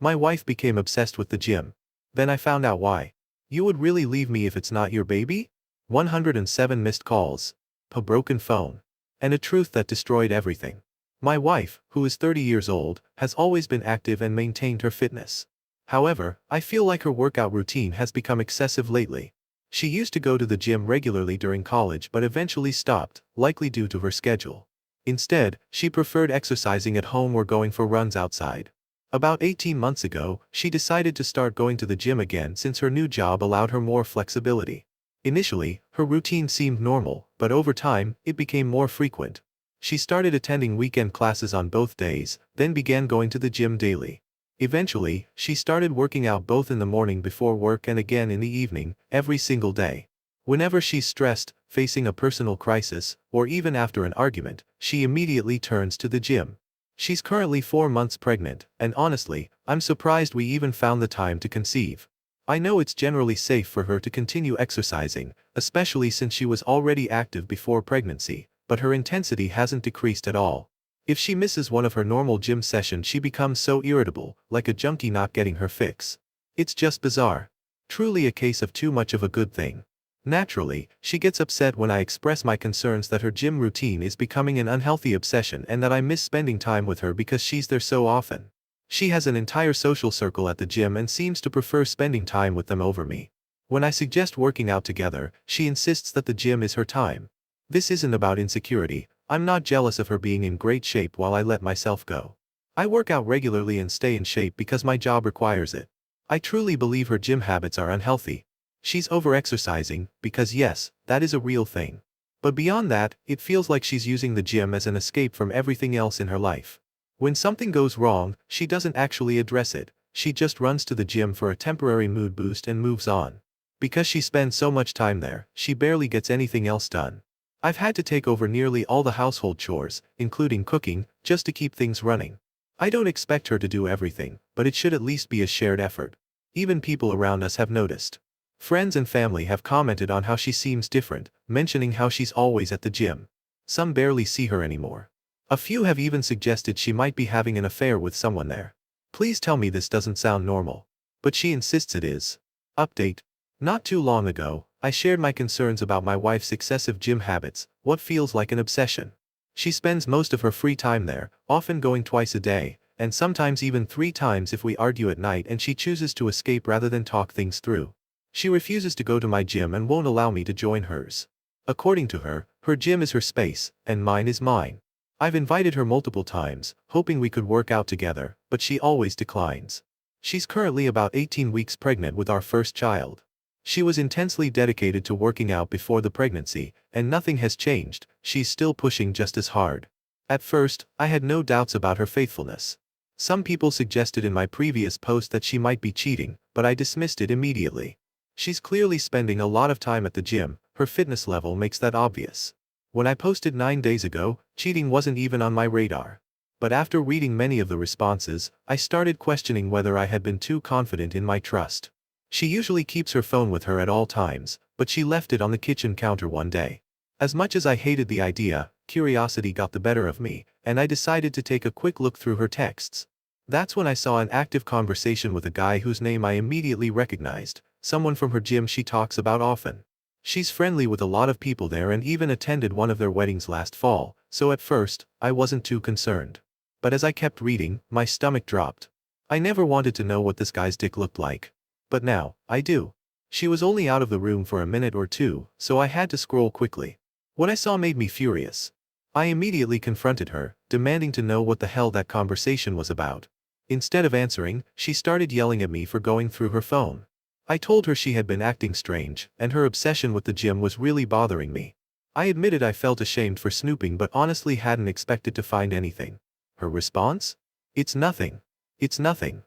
My wife became obsessed with the gym. Then I found out why. You would really leave me if it's not your baby? 107 missed calls. A broken phone. And a truth that destroyed everything. My wife, who is 30 years old, has always been active and maintained her fitness. However, I feel like her workout routine has become excessive lately. She used to go to the gym regularly during college but eventually stopped, likely due to her schedule. Instead, she preferred exercising at home or going for runs outside. About 18 months ago, she decided to start going to the gym again since her new job allowed her more flexibility. Initially, her routine seemed normal, but over time, it became more frequent. She started attending weekend classes on both days, then began going to the gym daily. Eventually, she started working out both in the morning before work and again in the evening, every single day. Whenever she's stressed, facing a personal crisis, or even after an argument, she immediately turns to the gym. She's currently 4 months pregnant, and honestly, I'm surprised we even found the time to conceive. I know it's generally safe for her to continue exercising, especially since she was already active before pregnancy, but her intensity hasn't decreased at all. If she misses one of her normal gym sessions, she becomes so irritable, like a junkie not getting her fix. It's just bizarre. Truly a case of too much of a good thing. Naturally, she gets upset when I express my concerns that her gym routine is becoming an unhealthy obsession and that I miss spending time with her because she's there so often. She has an entire social circle at the gym and seems to prefer spending time with them over me. When I suggest working out together, she insists that the gym is her time. This isn't about insecurity. I'm not jealous of her being in great shape while I let myself go. I work out regularly and stay in shape because my job requires it. I truly believe her gym habits are unhealthy. She's over-exercising, because yes, that is a real thing. But beyond that, it feels like she's using the gym as an escape from everything else in her life. When something goes wrong, she doesn't actually address it, she just runs to the gym for a temporary mood boost and moves on. Because she spends so much time there, she barely gets anything else done. I've had to take over nearly all the household chores, including cooking, just to keep things running. I don't expect her to do everything, but it should at least be a shared effort. Even people around us have noticed. Friends and family have commented on how she seems different, mentioning how she's always at the gym. Some barely see her anymore. A few have even suggested she might be having an affair with someone there. Please tell me this doesn't sound normal. But she insists it is. Update. Not too long ago, I shared my concerns about my wife's excessive gym habits, what feels like an obsession. She spends most of her free time there, often going twice a day, and sometimes even 3 times if we argue at night and she chooses to escape rather than talk things through. She refuses to go to my gym and won't allow me to join hers. According to her, her gym is her space, and mine is mine. I've invited her multiple times, hoping we could work out together, but she always declines. She's currently about 18 weeks pregnant with our first child. She was intensely dedicated to working out before the pregnancy, and nothing has changed, she's still pushing just as hard. At first, I had no doubts about her faithfulness. Some people suggested in my previous post that she might be cheating, but I dismissed it immediately. She's clearly spending a lot of time at the gym, her fitness level makes that obvious. When I posted 9 days ago, cheating wasn't even on my radar. But after reading many of the responses, I started questioning whether I had been too confident in my trust. She usually keeps her phone with her at all times, but she left it on the kitchen counter one day. As much as I hated the idea, curiosity got the better of me, and I decided to take a quick look through her texts. That's when I saw an active conversation with a guy whose name I immediately recognized, someone from her gym she talks about often. She's friendly with a lot of people there and even attended one of their weddings last fall, so at first, I wasn't too concerned. But as I kept reading, my stomach dropped. I never wanted to know what this guy's dick looked like. But now, I do. She was only out of the room for a minute or two, so I had to scroll quickly. What I saw made me furious. I immediately confronted her, demanding to know what the hell that conversation was about. Instead of answering, she started yelling at me for going through her phone. I told her she had been acting strange, and her obsession with the gym was really bothering me. I admitted I felt ashamed for snooping but honestly hadn't expected to find anything. Her response? It's nothing. It's nothing.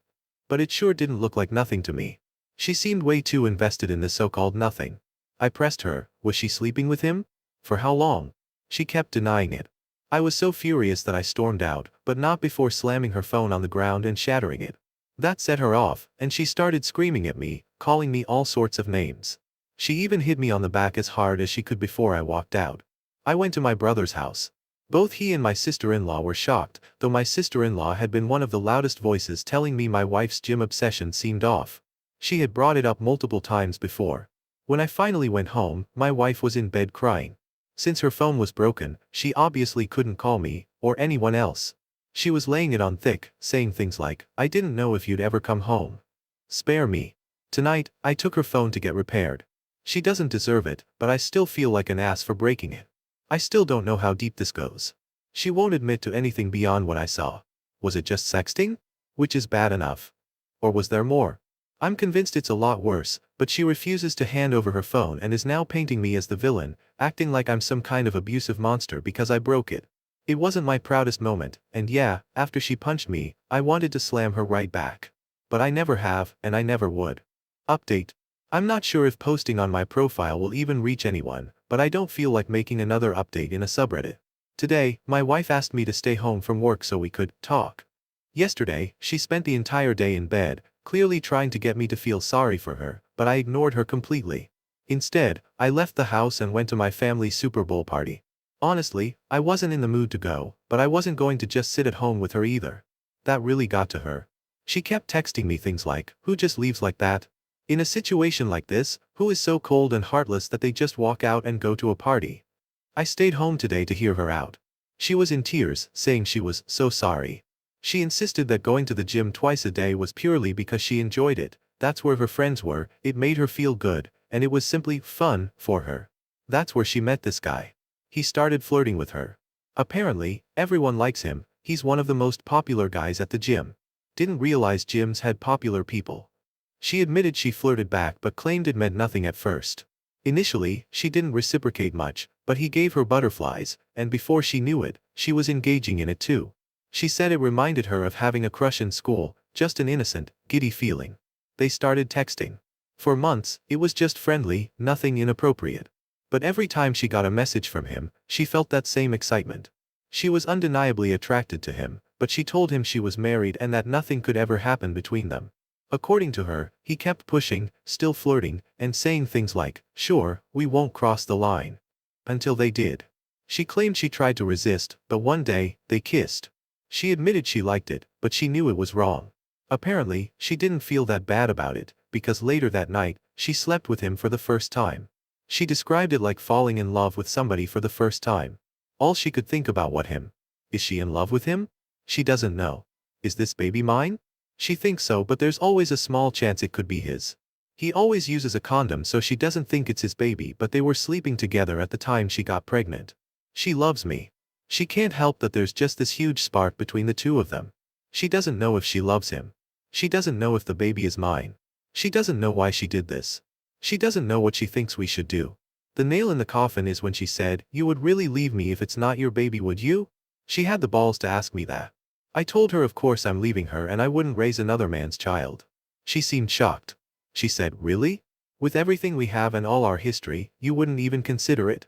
But it sure didn't look like nothing to me. She seemed way too invested in this so-called nothing. I pressed her, was she sleeping with him? For how long? She kept denying it. I was so furious that I stormed out, but not before slamming her phone on the ground and shattering it. That set her off, and she started screaming at me, calling me all sorts of names. She even hit me on the back as hard as she could before I walked out. I went to my brother's house. Both he and my sister-in-law were shocked, though my sister-in-law had been one of the loudest voices telling me my wife's gym obsession seemed off. She had brought it up multiple times before. When I finally went home, my wife was in bed crying. Since her phone was broken, she obviously couldn't call me, or anyone else. She was laying it on thick, saying things like, "I didn't know if you'd ever come home. Spare me." Tonight, I took her phone to get repaired. She doesn't deserve it, but I still feel like an ass for breaking it. I still don't know how deep this goes. She won't admit to anything beyond what I saw. Was it just sexting? Which is bad enough. Or was there more? I'm convinced it's a lot worse, but she refuses to hand over her phone and is now painting me as the villain, acting like I'm some kind of abusive monster because I broke it. It wasn't my proudest moment, and yeah, after she punched me, I wanted to slam her right back. But I never have, and I never would. Update. I'm not sure if posting on my profile will even reach anyone, but I don't feel like making another update in a subreddit. Today, my wife asked me to stay home from work so we could talk. Yesterday, she spent the entire day in bed, clearly trying to get me to feel sorry for her, but I ignored her completely. Instead, I left the house and went to my family's Super Bowl party. Honestly, I wasn't in the mood to go, but I wasn't going to just sit at home with her either. That really got to her. She kept texting me things like, "Who just leaves like that? In a situation like this, who is so cold and heartless that they just walk out and go to a party?" I stayed home today to hear her out. She was in tears, saying she was so sorry. She insisted that going to the gym twice a day was purely because she enjoyed it, that's where her friends were, it made her feel good, and it was simply fun for her. That's where she met this guy. He started flirting with her. Apparently, everyone likes him, he's one of the most popular guys at the gym. Didn't realize gyms had popular people. She admitted she flirted back but claimed it meant nothing at first. Initially, she didn't reciprocate much, but he gave her butterflies, and before she knew it, she was engaging in it too. She said it reminded her of having a crush in school, just an innocent, giddy feeling. They started texting. For months, it was just friendly, nothing inappropriate. But every time she got a message from him, she felt that same excitement. She was undeniably attracted to him, but she told him she was married and that nothing could ever happen between them. According to her, he kept pushing, still flirting, and saying things like, "Sure, we won't cross the line." Until they did. She claimed she tried to resist, but one day, they kissed. She admitted she liked it, but she knew it was wrong. Apparently, she didn't feel that bad about it, because later that night, she slept with him for the first time. She described it like falling in love with somebody for the first time. All she could think about was him. Is she in love with him? She doesn't know. Is this baby mine? She thinks so, but there's always a small chance it could be his. He always uses a condom so she doesn't think it's his baby, but they were sleeping together at the time she got pregnant. She loves me. She can't help that there's just this huge spark between the two of them. She doesn't know if she loves him. She doesn't know if the baby is mine. She doesn't know why she did this. She doesn't know what she thinks we should do. The nail in the coffin is when she said, "You would really leave me if it's not your baby, would you?" She had the balls to ask me that. I told her of course I'm leaving her and I wouldn't raise another man's child. She seemed shocked. She said, "Really? With everything we have and all our history, you wouldn't even consider it?"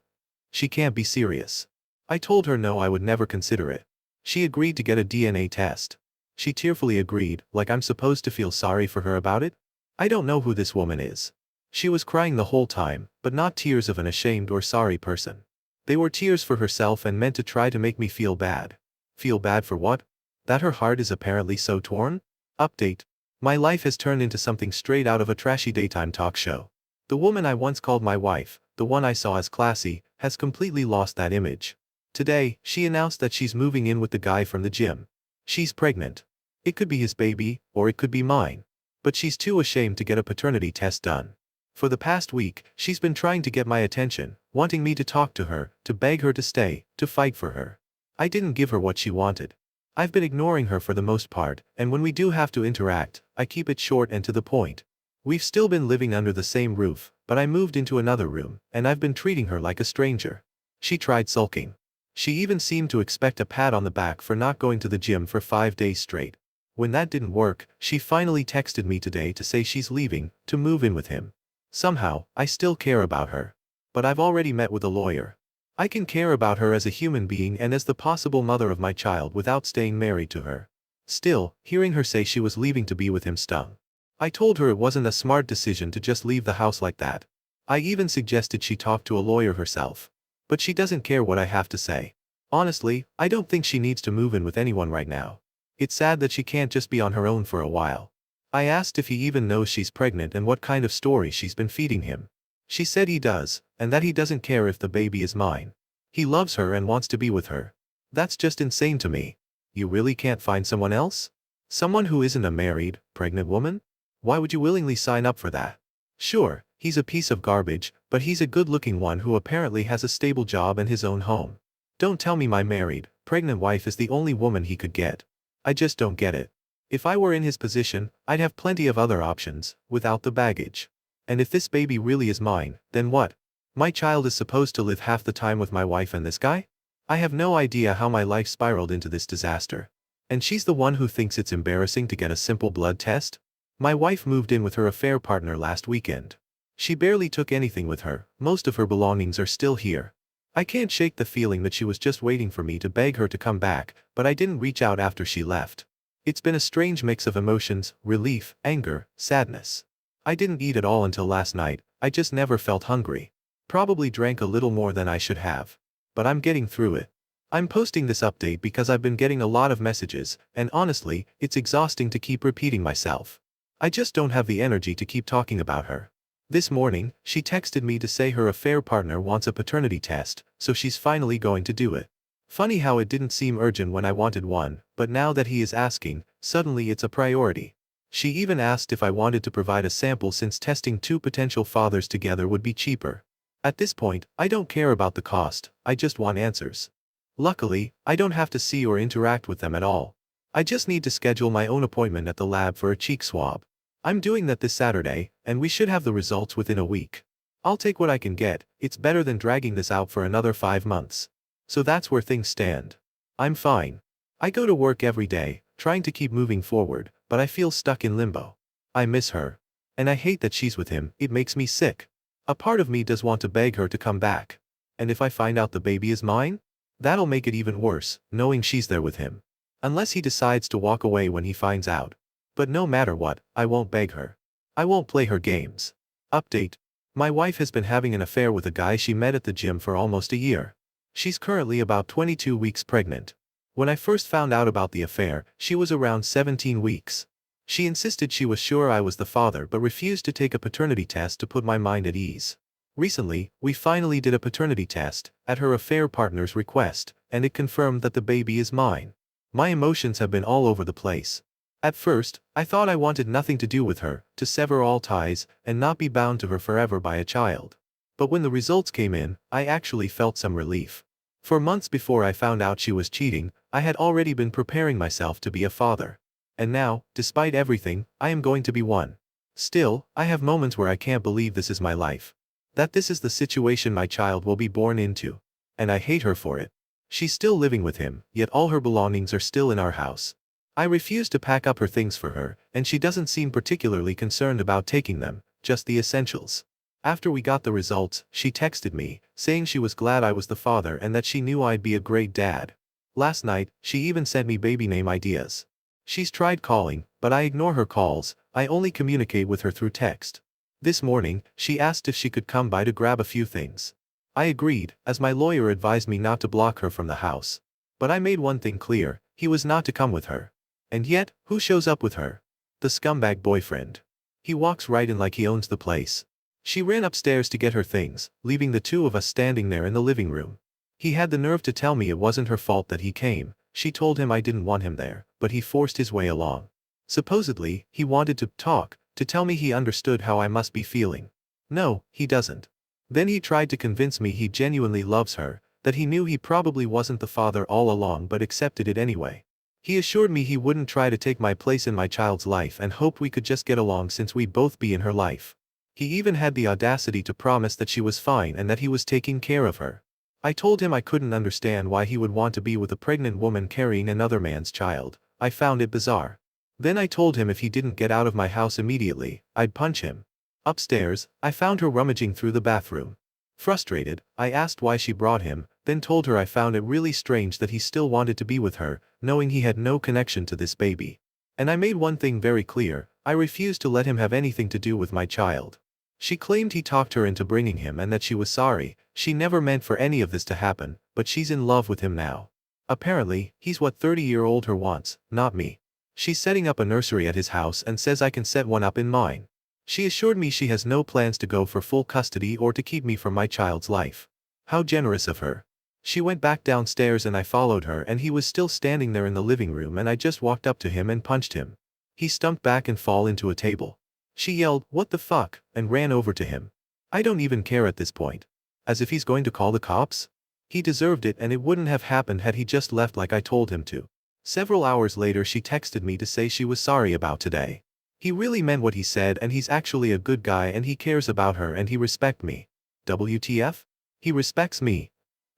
She can't be serious. I told her no, I would never consider it. She agreed to get a DNA test. She tearfully agreed, like I'm supposed to feel sorry for her about it? I don't know who this woman is. She was crying the whole time, but not tears of an ashamed or sorry person. They were tears for herself and meant to try to make me feel bad. Feel bad for what? That her heart is apparently so torn? Update. My life has turned into something straight out of a trashy daytime talk show. The woman I once called my wife, the one I saw as classy, has completely lost that image. Today, she announced that she's moving in with the guy from the gym. She's pregnant. It could be his baby, or it could be mine. But she's too ashamed to get a paternity test done. For the past week, she's been trying to get my attention, wanting me to talk to her, to beg her to stay, to fight for her. I didn't give her what she wanted. I've been ignoring her for the most part, and when we do have to interact, I keep it short and to the point. We've still been living under the same roof, but I moved into another room, and I've been treating her like a stranger. She tried sulking. She even seemed to expect a pat on the back for not going to the gym for 5 days straight. When that didn't work, she finally texted me today to say she's leaving, to move in with him. Somehow, I still care about her. But I've already met with a lawyer. I can care about her as a human being and as the possible mother of my child without staying married to her. Still, hearing her say she was leaving to be with him stung. I told her it wasn't a smart decision to just leave the house like that. I even suggested she talk to a lawyer herself. But she doesn't care what I have to say. Honestly, I don't think she needs to move in with anyone right now. It's sad that she can't just be on her own for a while. I asked if he even knows she's pregnant and what kind of story she's been feeding him. She said he does, and that he doesn't care if the baby is mine. He loves her and wants to be with her. That's just insane to me. You really can't find someone else? Someone who isn't a married, pregnant woman? Why would you willingly sign up for that? Sure, he's a piece of garbage, but he's a good-looking one who apparently has a stable job and his own home. Don't tell me my married, pregnant wife is the only woman he could get. I just don't get it. If I were in his position, I'd have plenty of other options, without the baggage. And if this baby really is mine, then what? My child is supposed to live half the time with my wife and this guy? I have no idea how my life spiraled into this disaster. And she's the one who thinks it's embarrassing to get a simple blood test? My wife moved in with her affair partner last weekend. She barely took anything with her, most of her belongings are still here. I can't shake the feeling that she was just waiting for me to beg her to come back, but I didn't reach out after she left. It's been a strange mix of emotions, relief, anger, sadness. I didn't eat at all until last night, I just never felt hungry. Probably drank a little more than I should have. But I'm getting through it. I'm posting this update because I've been getting a lot of messages, and honestly, it's exhausting to keep repeating myself. I just don't have the energy to keep talking about her. This morning, she texted me to say her affair partner wants a paternity test, so she's finally going to do it. Funny how it didn't seem urgent when I wanted one, but now that he is asking, suddenly it's a priority. She even asked if I wanted to provide a sample since testing two potential fathers together would be cheaper. At this point, I don't care about the cost, I just want answers. Luckily, I don't have to see or interact with them at all. I just need to schedule my own appointment at the lab for a cheek swab. I'm doing that this Saturday, and we should have the results within a week. I'll take what I can get, it's better than dragging this out for another 5 months. So that's where things stand. I'm fine. I go to work every day, trying to keep moving forward, but I feel stuck in limbo. I miss her. And I hate that she's with him, it makes me sick. A part of me does want to beg her to come back. And if I find out the baby is mine? That'll make it even worse, knowing she's there with him. Unless he decides to walk away when he finds out. But no matter what, I won't beg her. I won't play her games. Update. My wife has been having an affair with a guy she met at the gym for almost a year. She's currently about 22 weeks pregnant. When I first found out about the affair, she was around 17 weeks. She insisted she was sure I was the father but refused to take a paternity test to put my mind at ease. Recently, we finally did a paternity test, at her affair partner's request, and it confirmed that the baby is mine. My emotions have been all over the place. At first, I thought I wanted nothing to do with her, to sever all ties, and not be bound to her forever by a child. But when the results came in, I actually felt some relief. For months before I found out she was cheating, I had already been preparing myself to be a father. And now, despite everything, I am going to be one. Still, I have moments where I can't believe this is my life. That this is the situation my child will be born into. And I hate her for it. She's still living with him, yet all her belongings are still in our house. I refuse to pack up her things for her, and she doesn't seem particularly concerned about taking them, just the essentials. After we got the results, she texted me, saying she was glad I was the father and that she knew I'd be a great dad. Last night, she even sent me baby name ideas. She's tried calling, but I ignore her calls, I only communicate with her through text. This morning, she asked if she could come by to grab a few things. I agreed, as my lawyer advised me not to block her from the house. But I made one thing clear, he was not to come with her. And yet, who shows up with her? The scumbag boyfriend. He walks right in like he owns the place. She ran upstairs to get her things, leaving the two of us standing there in the living room. He had the nerve to tell me it wasn't her fault that he came. She told him I didn't want him there, but he forced his way along. Supposedly, he wanted to talk, to tell me he understood how I must be feeling. No, he doesn't. Then he tried to convince me he genuinely loves her, that he knew he probably wasn't the father all along but accepted it anyway. He assured me he wouldn't try to take my place in my child's life and hoped we could just get along since we'd both be in her life. He even had the audacity to promise that she was fine and that he was taking care of her. I told him I couldn't understand why he would want to be with a pregnant woman carrying another man's child. I found it bizarre. Then I told him if he didn't get out of my house immediately, I'd punch him. Upstairs, I found her rummaging through the bathroom. Frustrated, I asked why she brought him, then told her I found it really strange that he still wanted to be with her, knowing he had no connection to this baby. And I made one thing very clear, I refused to let him have anything to do with my child. She claimed he talked her into bringing him and that she was sorry, she never meant for any of this to happen, but she's in love with him now. Apparently, he's what 30-year-old her wants, not me. She's setting up a nursery at his house and says I can set one up in mine. She assured me she has no plans to go for full custody or to keep me from my child's life. How generous of her. She went back downstairs and I followed her, and he was still standing there in the living room, and I just walked up to him and punched him. He stumped back and fall into a table. She yelled, "What the fuck?" and ran over to him. I don't even care at this point. As if he's going to call the cops? He deserved it, and it wouldn't have happened had he just left like I told him to. Several hours later she texted me to say she was sorry about today. He really meant what he said, and he's actually a good guy and he cares about her and he respects me. WTF? He respects me.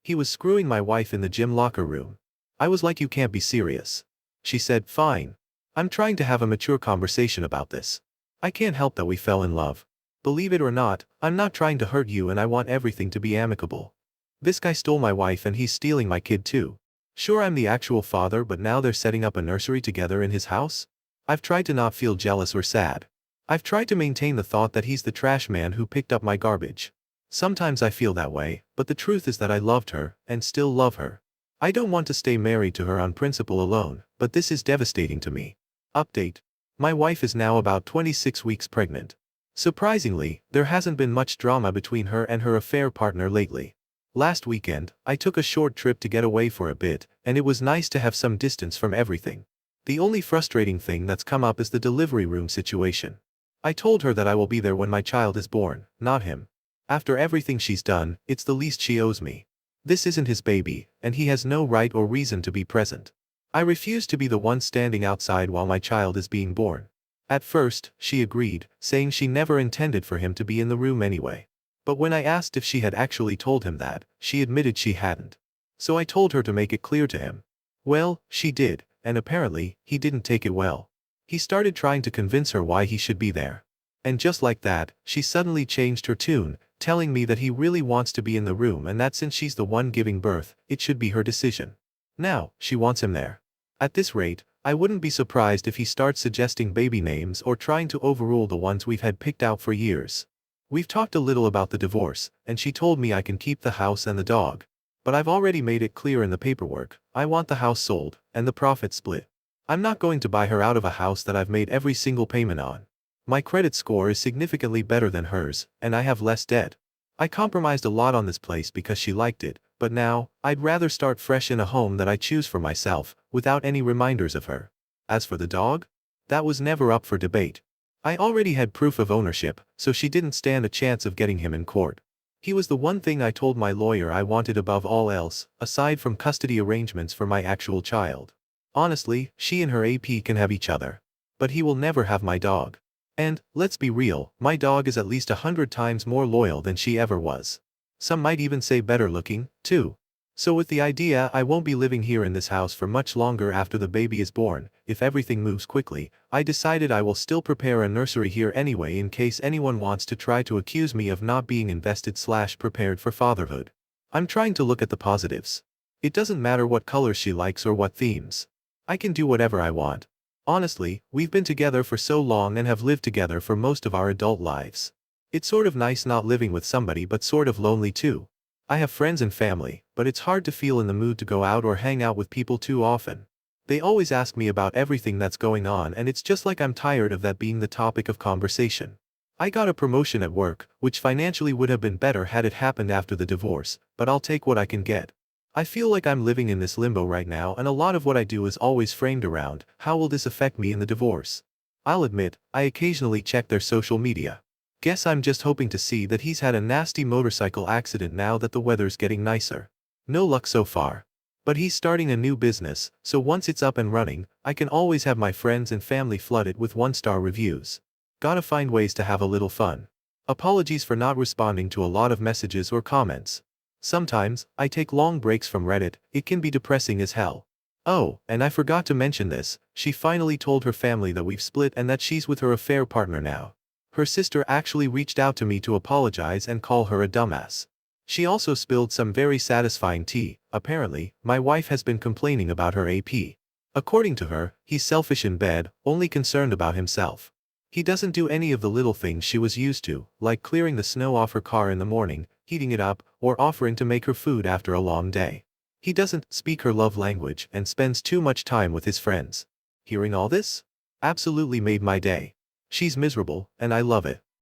He was screwing my wife in the gym locker room. I was like, you can't be serious. She said, fine. I'm trying to have a mature conversation about this. I can't help that we fell in love. Believe it or not, I'm not trying to hurt you and I want everything to be amicable. This guy stole my wife and he's stealing my kid too. Sure, I'm the actual father, but now they're setting up a nursery together in his house? I've tried to not feel jealous or sad. I've tried to maintain the thought that he's the trash man who picked up my garbage. Sometimes I feel that way, but the truth is that I loved her, and still love her. I don't want to stay married to her on principle alone, but this is devastating to me. Update. My wife is now about 26 weeks pregnant. Surprisingly, there hasn't been much drama between her and her affair partner lately. Last weekend, I took a short trip to get away for a bit, and it was nice to have some distance from everything. The only frustrating thing that's come up is the delivery room situation. I told her that I will be there when my child is born, not him. After everything she's done, it's the least she owes me. This isn't his baby, and he has no right or reason to be present. I refuse to be the one standing outside while my child is being born. At first, she agreed, saying she never intended for him to be in the room anyway. But when I asked if she had actually told him that, she admitted she hadn't. So I told her to make it clear to him. Well, she did, and apparently, he didn't take it well. He started trying to convince her why he should be there. And just like that, she suddenly changed her tune, telling me that he really wants to be in the room and that since she's the one giving birth, it should be her decision. Now, she wants him there. At this rate, I wouldn't be surprised if he starts suggesting baby names or trying to overrule the ones we've had picked out for years. We've talked a little about the divorce, and she told me I can keep the house and the dog. But I've already made it clear in the paperwork, I want the house sold, and the profit split. I'm not going to buy her out of a house that I've made every single payment on. My credit score is significantly better than hers, and I have less debt. I compromised a lot on this place because she liked it, but now, I'd rather start fresh in a home that I choose for myself, without any reminders of her. As for the dog? That was never up for debate. I already had proof of ownership, so she didn't stand a chance of getting him in court. He was the one thing I told my lawyer I wanted above all else, aside from custody arrangements for my actual child. Honestly, she and her AP can have each other. But he will never have my dog. And, let's be real, my dog is at least 100 times more loyal than she ever was. Some might even say better looking, too. So with the idea I won't be living here in this house for much longer after the baby is born, if everything moves quickly, I decided I will still prepare a nursery here anyway in case anyone wants to try to accuse me of not being invested/prepared for fatherhood. I'm trying to look at the positives. It doesn't matter what colors she likes or what themes. I can do whatever I want. Honestly, we've been together for so long and have lived together for most of our adult lives. It's sort of nice not living with somebody but sort of lonely too. I have friends and family, but it's hard to feel in the mood to go out or hang out with people too often. They always ask me about everything that's going on, and it's just like I'm tired of that being the topic of conversation. I got a promotion at work, which financially would have been better had it happened after the divorce, but I'll take what I can get. I feel like I'm living in this limbo right now, and a lot of what I do is always framed around, how will this affect me in the divorce? I'll admit, I occasionally check their social media. Guess I'm just hoping to see that he's had a nasty motorcycle accident now that the weather's getting nicer. No luck so far. But he's starting a new business, so once it's up and running, I can always have my friends and family flooded with 1-star reviews. Gotta find ways to have a little fun. Apologies for not responding to a lot of messages or comments. Sometimes, I take long breaks from Reddit, it can be depressing as hell. Oh, and I forgot to mention this, she finally told her family that we've split and that she's with her affair partner now. Her sister actually reached out to me to apologize and call her a dumbass. She also spilled some very satisfying tea. Apparently, my wife has been complaining about her AP. According to her, he's selfish in bed, only concerned about himself. He doesn't do any of the little things she was used to, like clearing the snow off her car in the morning, heating it up, or offering to make her food after a long day. He doesn't speak her love language and spends too much time with his friends. Hearing all this? Absolutely made my day. She's miserable, and I love it.